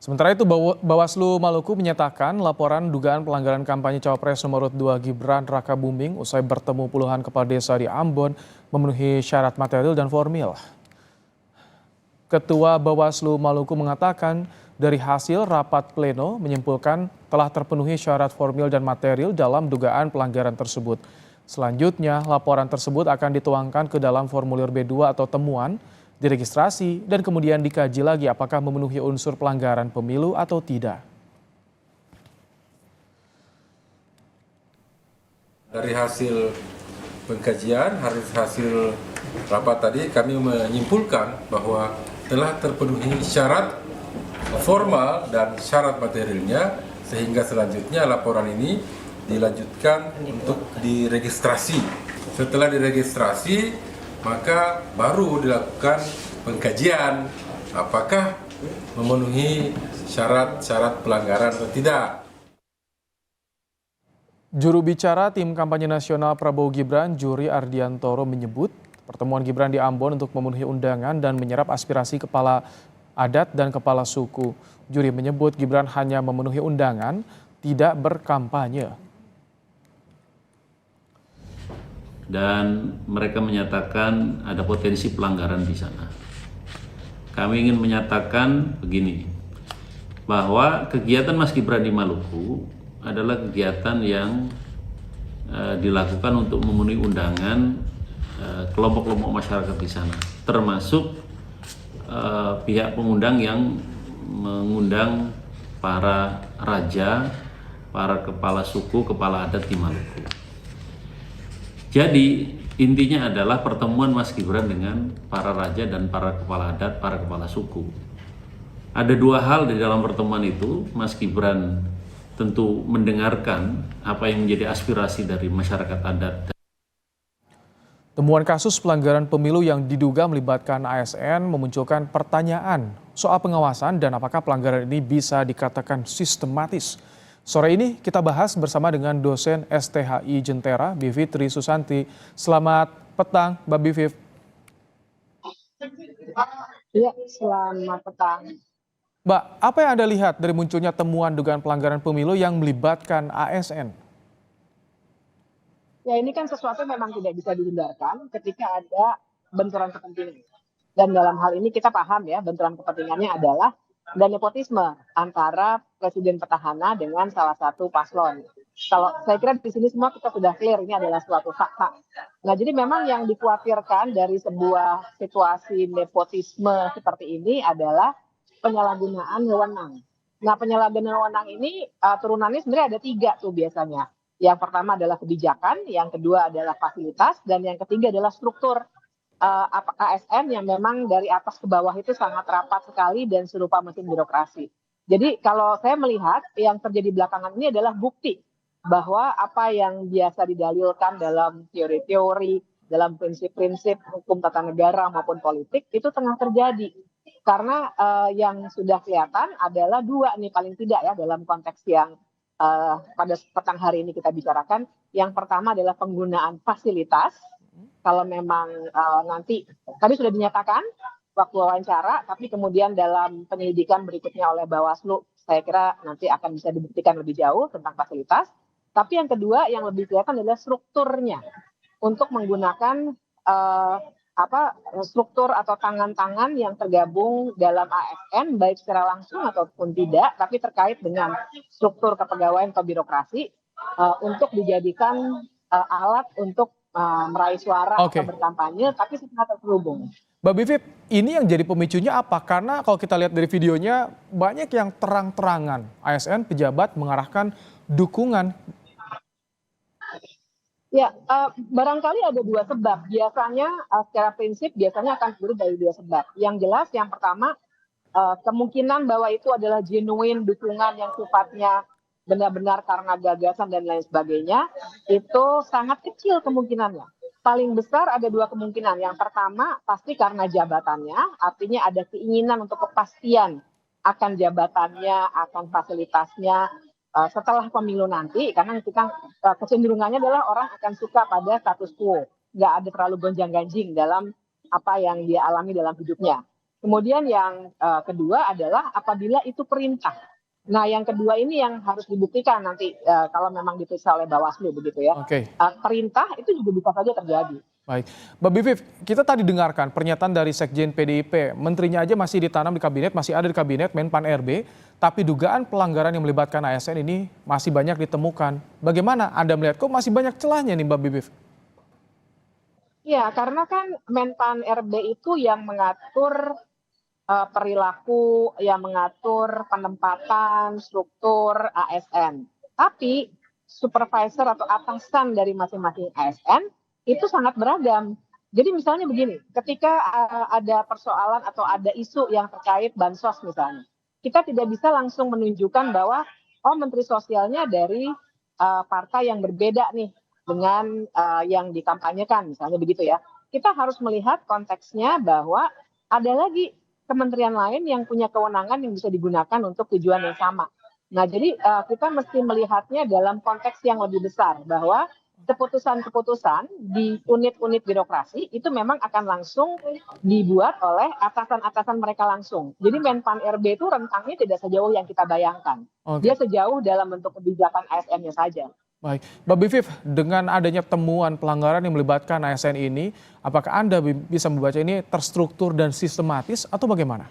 Sementara itu, Bawaslu Maluku menyatakan laporan dugaan pelanggaran kampanye Cawapres nomor 2 Gibran Rakabuming usai bertemu puluhan kepala desa di Ambon memenuhi syarat material dan formil. Ketua Bawaslu Maluku mengatakan dari hasil rapat pleno menyimpulkan telah terpenuhi syarat formil dan material dalam dugaan pelanggaran tersebut. Selanjutnya, laporan tersebut akan dituangkan ke dalam formulir B2 atau temuan, diregistrasi, dan kemudian dikaji lagi apakah memenuhi unsur pelanggaran pemilu atau tidak. Dari hasil pengkajian, hasil rapat tadi kami menyimpulkan bahwa telah terpenuhi syarat formal dan syarat materialnya, sehingga selanjutnya laporan ini dilanjutkan untuk diregistrasi. Setelah diregistrasi, maka baru dilakukan pengkajian apakah memenuhi syarat-syarat pelanggaran atau tidak. Juru bicara tim kampanye nasional Prabowo Gibran, Juri Ardiantoro menyebut pertemuan Gibran di Ambon untuk memenuhi undangan dan menyerap aspirasi kepala adat dan kepala suku. Juri menyebut Gibran hanya memenuhi undangan, tidak berkampanye. Dan mereka menyatakan ada potensi pelanggaran di sana. Kami ingin menyatakan begini, bahwa kegiatan Mas Gibran di Maluku adalah kegiatan yang dilakukan untuk memenuhi undangan kelompok-kelompok masyarakat di sana, termasuk pihak pengundang yang mengundang para raja, para kepala suku, kepala adat di Maluku. Jadi intinya adalah pertemuan Mas Gibran dengan para raja dan para kepala adat, para kepala suku. Ada dua hal di dalam pertemuan itu. Mas Gibran tentu mendengarkan apa yang menjadi aspirasi dari masyarakat adat. Temuan kasus pelanggaran pemilu yang diduga melibatkan ASN memunculkan pertanyaan soal pengawasan dan apakah pelanggaran ini bisa dikatakan sistematis. Sore ini kita bahas bersama dengan dosen STHI Jentera, Bivitri Susanti. Selamat petang, Mbak Biviv. Iya, selamat petang. Mbak, apa yang Anda lihat dari munculnya temuan dugaan pelanggaran pemilu yang melibatkan ASN? Ya, ini kan sesuatu yang memang tidak bisa dihindarkan ketika ada benturan kepentingan. Dan dalam hal ini kita paham ya, benturan kepentingannya adalah dan nepotisme antara presiden petahana dengan salah satu paslon. Kalau saya kira di sini semua kita sudah clear, ini adalah suatu fakta. Nah, jadi memang yang dikhawatirkan dari sebuah situasi nepotisme seperti ini adalah penyalahgunaan wewenang. Nah, penyalahgunaan wewenang ini turunannya sebenarnya ada 3 tuh biasanya. Yang pertama adalah kebijakan, yang kedua adalah fasilitas, dan yang ketiga adalah struktur. ASN yang memang dari atas ke bawah itu sangat rapat sekali dan serupa mesin birokrasi. Jadi kalau saya melihat yang terjadi belakangan ini adalah bukti bahwa apa yang biasa didalilkan dalam teori-teori, dalam prinsip-prinsip hukum tata negara maupun politik itu tengah terjadi. Karena yang sudah kelihatan adalah 2 nih paling tidak ya dalam konteks yang pada petang hari ini kita bicarakan. Yang pertama adalah penggunaan fasilitas. Kalau memang nanti tadi sudah dinyatakan waktu wawancara, tapi kemudian dalam penyelidikan berikutnya oleh Bawaslu, saya kira nanti akan bisa dibuktikan lebih jauh tentang fasilitas. Tapi yang kedua yang lebih kelihatan adalah strukturnya untuk menggunakan struktur atau tangan-tangan yang tergabung dalam ASN baik secara langsung ataupun tidak, tapi terkait dengan struktur kepegawaian atau birokrasi untuk dijadikan alat untuk meraih suara atau berkampanye, tapi setelah terhubung. Mbak Bivip, ini yang jadi pemicunya apa? Karena kalau kita lihat dari videonya, banyak yang terang-terangan ASN pejabat mengarahkan dukungan. Ya, barangkali ada 2 sebab. Biasanya secara prinsip biasanya akan terdiri dari 2 sebab. Yang jelas yang pertama, kemungkinan bahwa itu adalah genuine dukungan yang sifatnya benar-benar karena gagasan dan lain sebagainya, itu sangat kecil kemungkinannya. Paling besar ada 2 kemungkinan. Yang pertama pasti karena jabatannya, artinya ada keinginan untuk kepastian akan jabatannya, akan fasilitasnya setelah pemilu nanti, karena kita kecenderungannya adalah orang akan suka pada status quo, nggak ada terlalu gonjang-ganjing dalam apa yang dia alami dalam hidupnya. Kemudian yang kedua adalah apabila itu perintah. Nah, yang kedua ini yang harus dibuktikan nanti kalau memang diperiksa oleh Bawaslu begitu ya. Oke. Perintah itu juga bisa saja terjadi. Baik, Mbak Bivif, kita tadi dengarkan pernyataan dari Sekjen PDIP, menterinya aja masih ditanam di kabinet, masih ada di kabinet Menpan RB, tapi dugaan pelanggaran yang melibatkan ASN ini masih banyak ditemukan. Bagaimana Anda melihat, kok masih banyak celahnya nih Mbak Bivif? Ya, karena kan Menpan RB itu yang mengatur perilaku, yang mengatur penempatan, struktur ASN. Tapi supervisor atau atasan dari masing-masing ASN itu sangat beragam. Jadi misalnya begini, ketika ada persoalan atau ada isu yang terkait bansos misalnya, kita tidak bisa langsung menunjukkan bahwa menteri sosialnya dari partai yang berbeda nih dengan yang dikampanyekan misalnya begitu ya. Kita harus melihat konteksnya bahwa ada lagi kementerian lain yang punya kewenangan yang bisa digunakan untuk tujuan yang sama. Nah, jadi kita mesti melihatnya dalam konteks yang lebih besar bahwa keputusan-keputusan di unit-unit birokrasi itu memang akan langsung dibuat oleh atasan-atasan mereka langsung. Jadi Menpan RB itu rentangnya tidak sejauh yang kita bayangkan. Oke. Dia sejauh dalam bentuk kebijakan ASN-nya saja. Baik, Mbak Bivif, dengan adanya temuan pelanggaran yang melibatkan ASN ini, apakah Anda bisa membaca ini terstruktur dan sistematis atau bagaimana?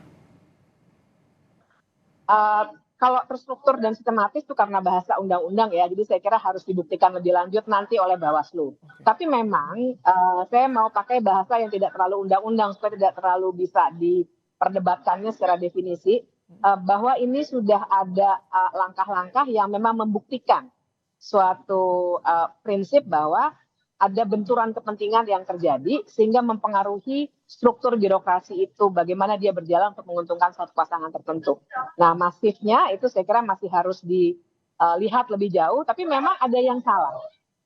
Kalau terstruktur dan sistematis itu karena bahasa undang-undang ya, jadi saya kira harus dibuktikan lebih lanjut nanti oleh Bawaslu. Tapi memang saya mau pakai bahasa yang tidak terlalu undang-undang supaya tidak terlalu bisa diperdebatkannya secara definisi, bahwa ini sudah ada langkah-langkah yang memang membuktikan suatu prinsip bahwa ada benturan kepentingan yang terjadi sehingga mempengaruhi struktur birokrasi itu bagaimana dia berjalan untuk menguntungkan satu pasangan tertentu. Nah, masifnya itu saya kira masih harus dilihat lebih jauh, tapi memang ada yang salah.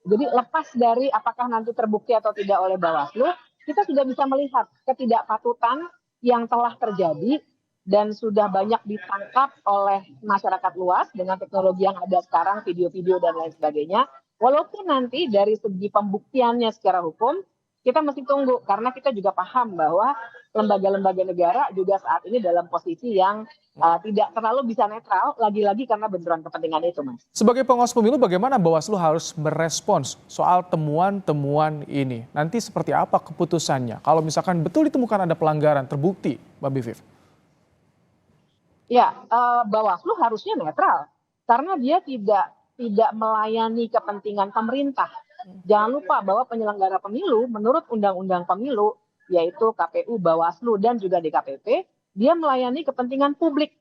Jadi lepas dari apakah nanti terbukti atau tidak oleh Bawaslu, kita sudah bisa melihat ketidakpatutan yang telah terjadi dan sudah banyak ditangkap oleh masyarakat luas dengan teknologi yang ada sekarang, video-video dan lain sebagainya. Walaupun nanti dari segi pembuktiannya secara hukum, kita mesti tunggu. Karena kita juga paham bahwa lembaga-lembaga negara juga saat ini dalam posisi yang tidak terlalu bisa netral, lagi-lagi karena benturan kepentingan itu, Mas. Sebagai pengawas pemilu, bagaimana Bawaslu harus merespons soal temuan-temuan ini? Nanti seperti apa keputusannya? Kalau misalkan betul ditemukan ada pelanggaran, terbukti, Mbak Bivif? Ya, Bawaslu harusnya netral. Karena dia tidak melayani kepentingan pemerintah. Jangan lupa bahwa penyelenggara pemilu menurut Undang-Undang Pemilu yaitu KPU, Bawaslu dan juga DKPP, dia melayani kepentingan publik.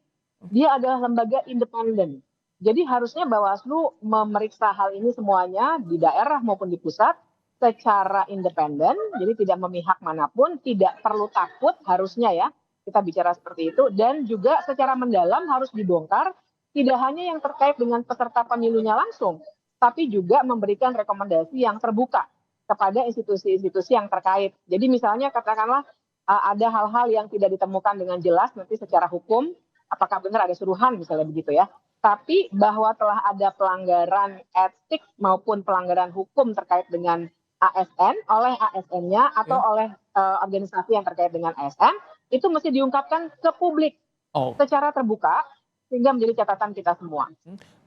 Dia adalah lembaga independen. Jadi harusnya Bawaslu memeriksa hal ini semuanya di daerah maupun di pusat secara independen, jadi tidak memihak manapun, tidak perlu takut harusnya ya, kita bicara seperti itu, dan juga secara mendalam harus dibongkar tidak hanya yang terkait dengan peserta pemilunya langsung, tapi juga memberikan rekomendasi yang terbuka kepada institusi-institusi yang terkait. Jadi misalnya katakanlah ada hal-hal yang tidak ditemukan dengan jelas nanti secara hukum, apakah benar ada suruhan misalnya begitu ya. Tapi bahwa telah ada pelanggaran etik maupun pelanggaran hukum terkait dengan ASN oleh ASN-nya atau oleh organisasi yang terkait dengan ASN, itu mesti diungkapkan ke publik secara terbuka, sehingga menjadi catatan kita semua.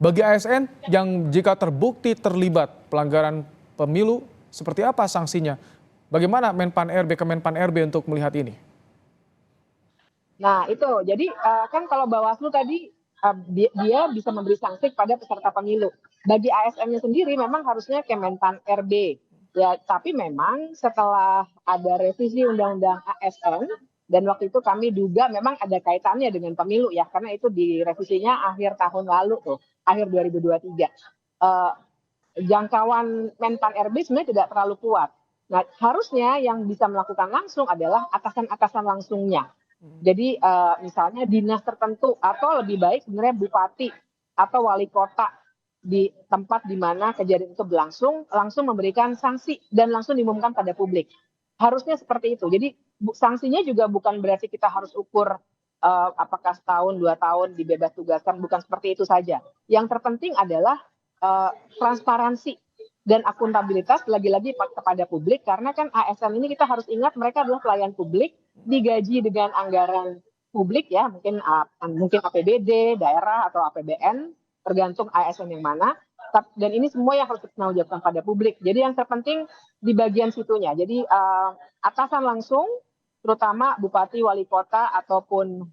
Bagi ASN yang jika terbukti terlibat pelanggaran pemilu, seperti apa sanksinya? Bagaimana Menpan RB ke Menpan RB untuk melihat ini? Nah itu, jadi kan kalau Bawaslu tadi dia bisa memberi sanksi kepada peserta pemilu. Bagi ASN-nya sendiri memang harusnya ke Menpan RB. Ya, tapi memang setelah ada revisi Undang-Undang ASN, dan waktu itu kami duga memang ada kaitannya dengan pemilu ya, karena itu direvisinya akhir tahun lalu tuh, akhir 2023. Jangkauan Menpan RB sebenarnya tidak terlalu kuat. Nah, harusnya yang bisa melakukan langsung adalah atasan-atasan langsungnya. Jadi misalnya dinas tertentu atau lebih baik sebenarnya bupati atau wali kota di tempat di mana kejadian itu berlangsung, langsung memberikan sanksi dan langsung diumumkan pada publik. Harusnya seperti itu. Jadi sanksinya juga bukan berarti kita harus ukur apakah setahun, 2 tahun dibebas tugaskan, bukan seperti itu saja. Yang terpenting adalah transparansi dan akuntabilitas lagi-lagi kepada publik, karena kan ASN ini kita harus ingat mereka adalah pelayan publik digaji dengan anggaran publik ya, mungkin APBD daerah atau APBN, tergantung ASN yang mana. Dan ini semua yang harus dipertanggungjawabkan pada publik. Jadi yang terpenting di bagian situnya. Jadi atasan langsung, terutama bupati, wali kota ataupun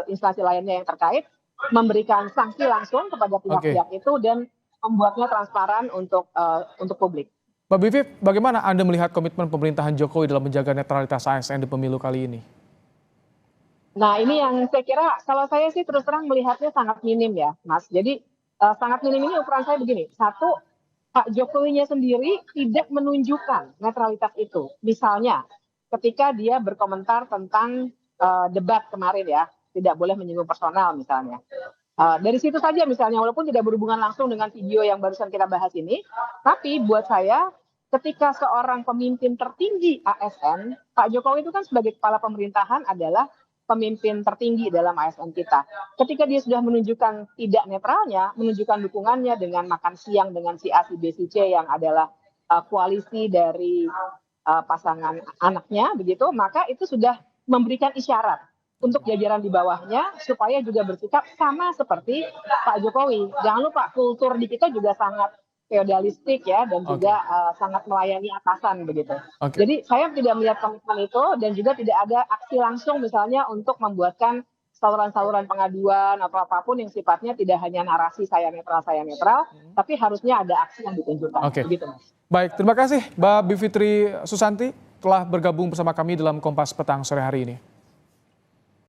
instansi lainnya yang terkait, memberikan sanksi langsung kepada pihak-pihak itu dan membuatnya transparan untuk publik. Mbak Bivip, bagaimana Anda melihat komitmen pemerintahan Jokowi dalam menjaga netralitas ASN di pemilu kali ini? Nah, ini yang saya kira, kalau saya sih terus terang melihatnya sangat minim ya, Mas. Jadi sangat minim ini ukuran saya begini. Satu, Pak Jokowinya sendiri tidak menunjukkan netralitas itu. Misalnya, ketika dia berkomentar tentang debat kemarin ya, tidak boleh menyinggung personal misalnya. Dari situ saja misalnya, walaupun tidak berhubungan langsung dengan video yang barusan kita bahas ini, tapi buat saya ketika seorang pemimpin tertinggi ASN, Pak Jokowi itu kan sebagai kepala pemerintahan adalah pemimpin tertinggi dalam ASN kita. Ketika dia sudah menunjukkan tidak netralnya, menunjukkan dukungannya dengan makan siang dengan si A, si B, si C yang adalah koalisi dari pasangan anaknya, begitu, maka itu sudah memberikan isyarat untuk jajaran di bawahnya supaya juga bersikap sama seperti Pak Jokowi. Jangan lupa kultur di kita juga sangat feodalistik ya dan juga sangat melayani atasan begitu. Jadi saya tidak melihat komitmen itu dan juga tidak ada aksi langsung misalnya untuk membuatkan saluran-saluran pengaduan atau apapun yang sifatnya tidak hanya narasi saya netral, tapi harusnya ada aksi yang ditunjukkan. Begitu, Mas. Baik, terima kasih Mbak Bivitri Susanti telah bergabung bersama kami dalam Kompas Petang sore hari ini.